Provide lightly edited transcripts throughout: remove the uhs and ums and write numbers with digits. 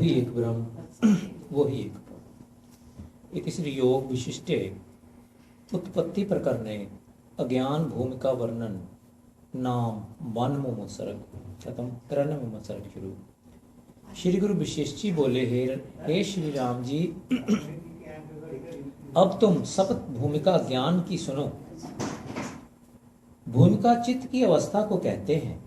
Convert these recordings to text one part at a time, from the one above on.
ही एक ब्रह्म वो ही एक ब्रह्म। इति श्री योग विशिष्टे उत्पत्ति प्रकरणे अज्ञान भूमिका वर्णन नाम 92वां सर्ग खत्म। 93वां सर्ग शुरू। श्री गुरु विशेष जी बोले, हे श्री राम जी, अब तुम सप्त भूमिका ज्ञान की सुनो। भूमिका चित्त की अवस्था को कहते हैं।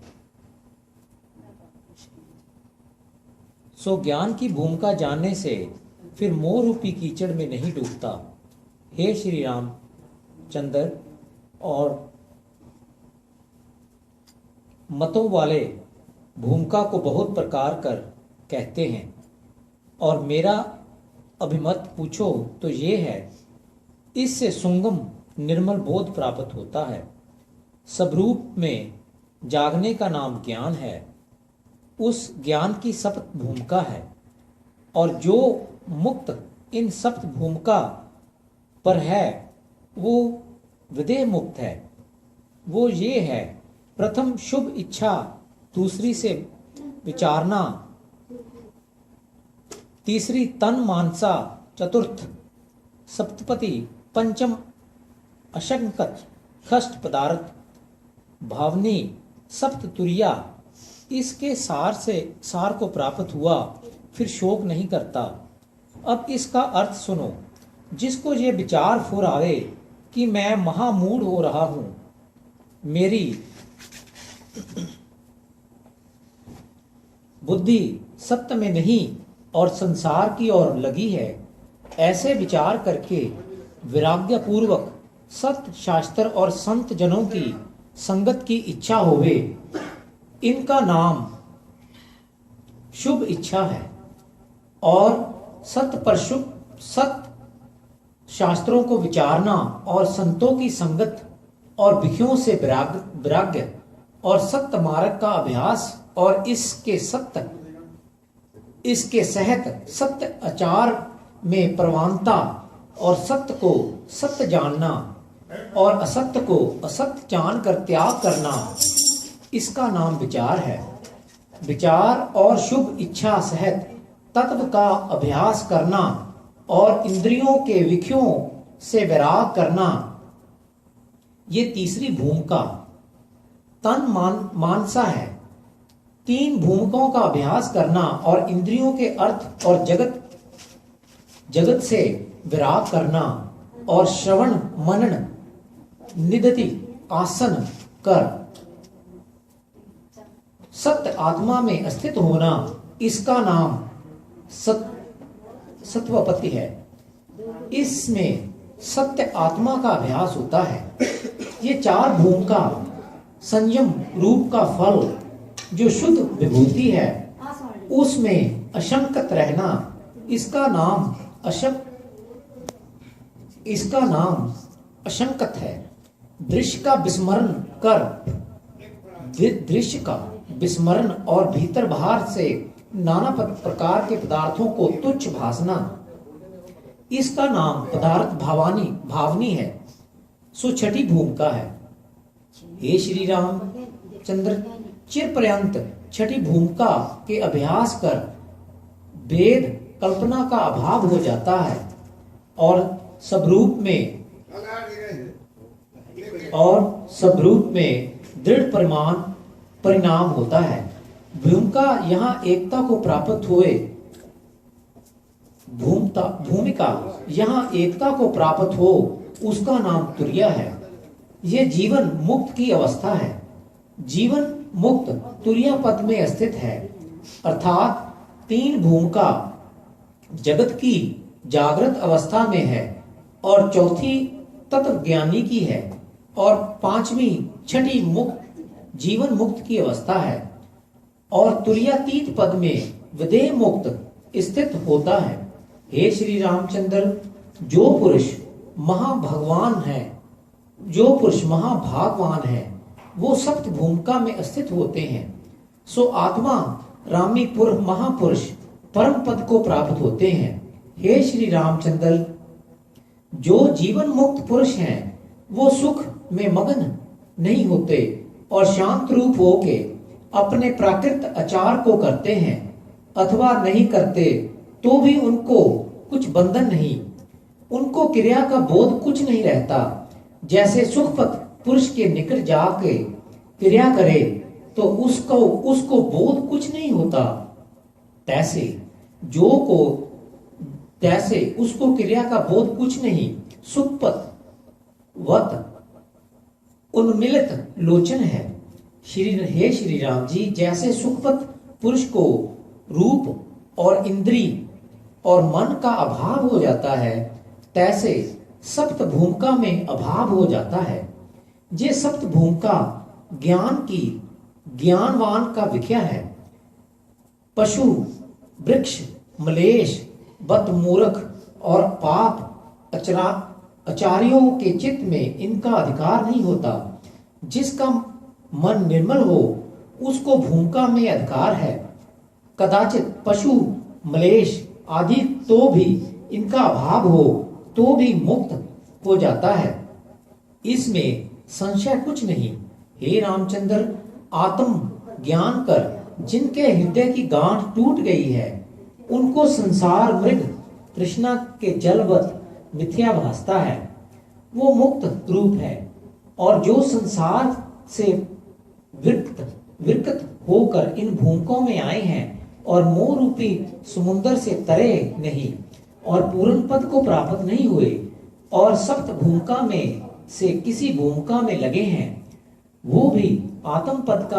सो ज्ञान की भूमिका जानने से फिर मोह रूपी कीचड़ में नहीं डूबता। हे श्री राम चंद्र, और मतों वाले भूमिका को बहुत प्रकार कर कहते हैं, और मेरा अभिमत पूछो तो ये है, इससे सुंगम निर्मल बोध प्राप्त होता है। स्वरूप में जागने का नाम ज्ञान है। उस ज्ञान की सप्त भूमिका है, और जो मुक्त इन सप्त भूमिका पर है वो विदेह मुक्त है। वो ये है, प्रथम शुभ इच्छा, दूसरी से विचारना, तीसरी तन मानसा, चतुर्थ सप्तपति, पंचम अशंकत खष्ट पदार्थ भावनी, सप्त तुरिया। इसके सार को प्राप्त हुआ फिर शोक नहीं करता। अब इसका अर्थ सुनो। जिसको ये विचार फुर आवे कि मैं महामूढ़ हो रहा हूं, मेरी बुद्धि सत्य में नहीं और संसार की ओर लगी है, ऐसे विचार करके वैराग्य पूर्वक सत्य शास्त्र और संत जनों की संगत की इच्छा होवे। इनका नाम शुभ इच्छा है। और सत्य पर शुभ, सत्य शास्त्रों को विचारना और संतों की संगत और विधियों से वैराग्य और सत्य मार्ग का अभ्यास और इसके सहत सत्य आचार में प्रवानता और सत्य को सत्य जानना और असत्य को असत्य जान कर त्याग करना, इसका नाम विचार है। विचार और शुभ इच्छा सहित तत्व का अभ्यास करना और इंद्रियों के विषयों से वैराग करना, ये तीसरी भूमिका तन मानसा है। तीन भूमिकाओं का अभ्यास करना और इंद्रियों के अर्थ और जगत से विराग करना और श्रवण मनन निदति आसन कर सत्य आत्मा में स्थित होना, इसका नाम सत्वपति है। इसमें सत्य आत्मा का अभ्यास होता है। ये चार भूमिका संयम रूप का फल जो शुद्ध विभूति है, उसमें अशंकत रहना, इसका नाम अशंकत है। दृश्य का विस्मरण और भीतर बाहर से नाना प्रकार के पदार्थों को तुच्छ भासना, इसका नाम पदार्थ भावनी है। सो छठी भूमिका है। हे श्री राम चंद्र, चिर पर्यंत छठी भूमिका के अभ्यास कर वेद कल्पना का अभाव हो जाता है और स्वरूप में दृढ़ परिणाम होता है। भूमिका यहाँ एकता को प्राप्त हुए, भूमिका यहाँ एकता को प्राप्त हो, उसका नाम तुर्या है। ये जीवन मुक्त की अवस्था है। जीवन मुक्त तुर्या पद में स्थित है, अर्थात तीन भूमिका जगत की जागृत अवस्था में है, और चौथी तत्व ज्ञानी की है, और पांचवी छठी मुक्त जीवन मुक्त की अवस्था है, और तुर्यातीत पद में विदेह मुक्त स्थित होता है। हे श्री रामचंद्र, जो पुरुष महाभागवान है वो सप्त भूमिका में स्थित होते हैं। सो आत्मा रामी महापुरुष परम पद को प्राप्त होते हैं। हे श्री रामचंद्र, जो जीवन मुक्त पुरुष हैं वो सुख में मगन नहीं होते और शांत रूप होके अपने प्राकृत आचार को करते हैं, अथवा नहीं करते तो भी उनको कुछ बंधन नहीं, उनको क्रिया का बोध कुछ नहीं रहता। जैसे सुखपत पुरुष के निकट जाके क्रिया करे तो उसको बोध कुछ नहीं होता, तैसे उसको क्रिया का बोध कुछ नहीं। सुखपत वत उन्मिलित लोचन है। हे श्री राम जी, जैसे सुखपत पुरुष को रूप और इंद्री और मन का अभाव हो जाता है, तैसे सप्त भूमिका में अभाव हो जाता है। ये सप्त भूमिका ज्ञानवान का विख्या है। पशु, वृक्ष, मलेश, बत, मूर्ख और पाप आचार्यों के चित्त में इनका अधिकार नहीं होता। जिसका मन निर्मल हो उसको भूमिका में अधिकार है। कदाचित पशु, मलेश आदि तो भी इनका अभाव हो तो भी मुक्त हो जाता है, इसमें संशय कुछ नहीं। हे रामचंद्र, आत्म ज्ञान कर जिनके हृदय की गांठ टूट गई है, उनको संसार मृग तृष्णा के जलवत मिथ्या भासता है। वो मुक्त रूप है, और जो संसार से विरक्त होकर इन भूमिकों में आए हैं और मोह रूपी समुद्र से तरे नहीं और पूर्ण पद को प्राप्त नहीं हुए और सप्त भूमिका में से किसी भूमिका में लगे हैं, वो भी आत्म पद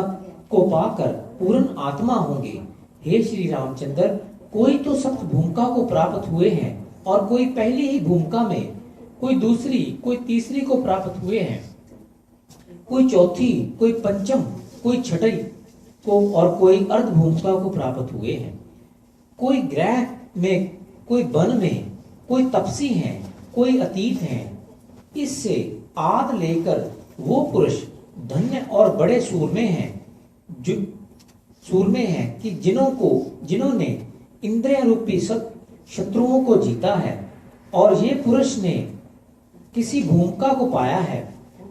को पाकर पूर्ण आत्मा होंगे। हे श्री रामचंद्र, कोई तो सप्त भूमिका को प्राप्त हुए हैं और कोई पहली ही भूमिका में, कोई दूसरी, कोई तीसरी को प्राप्त हुए हैं, कोई चौथी, कोई पंचम, कोई छठी को और कोई अर्ध भूमिका को प्राप्त हुए हैं। कोई ग्रह में, कोई वन में, कोई तपसी हैं, कोई अतीत हैं। इससे आद लेकर वो पुरुष धन्य और बड़े सूरमे हैं कि जिन्होंने इंद्रिय रूपी शत्रुओं को जीता है, और ये पुरुष ने किसी भूमिका को पाया है,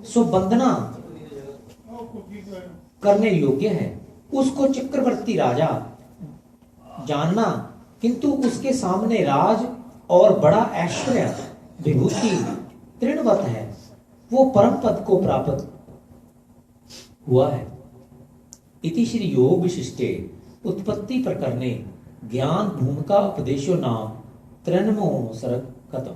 सो वंदना करने योग्य है। उसको चक्रवर्ती राजा जानना, किंतु उसके सामने राज और बड़ा ऐश्वर्य विभूति तृणवत है, वो परम पद को प्राप्त हुआ है। इति श्री योग विशिष्टे उत्पत्ति प्रकरणे ज्ञान भूमिका उपदेशो नाम 93वां सर्ग खत्म।